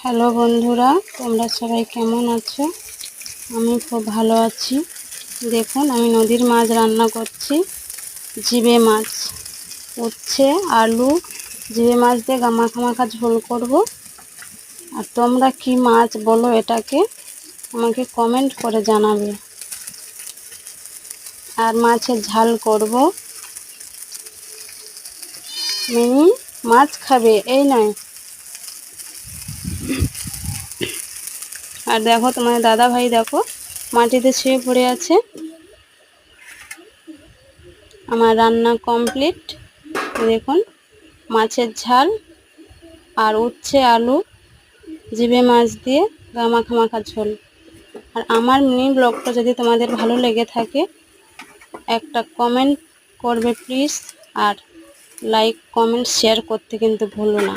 Hello বন্ধুরা, তোমরা সবাই কেমন আছো? আমি খুব ভালো আছি। দেখুন, আমি নদীর মাছ রান্না করছি। জিবে মাছ, উচ্ছে, আলু, জিবে মাছ দিয়ে মাখা মাখা ঝোল করব। আর তোমরা কি মাছ বলো এটাকে, আমাকে কমেন্ট করে জানাবে। আর মাছের ঝাল করব। মিনি মাছ খাবে, এই নয়। আর দেখো, তোমার দাদা ভাই দেখো মাটিতে শুয়ে পড়ে আছে। আমার রান্না কমপ্লিট। দেখুন, মাছের ঝাল আর উচ্ছে আলু জিবে মাছ দিয়ে মাখা মাখা ঝোল। আর আমার মিনি ব্লগটা যদি তোমাদের ভালো লেগে থাকে, একটা কমেন্ট করবে প্লিজ। আর লাইক কমেন্ট শেয়ার করতে কিন্তু ভুলো না।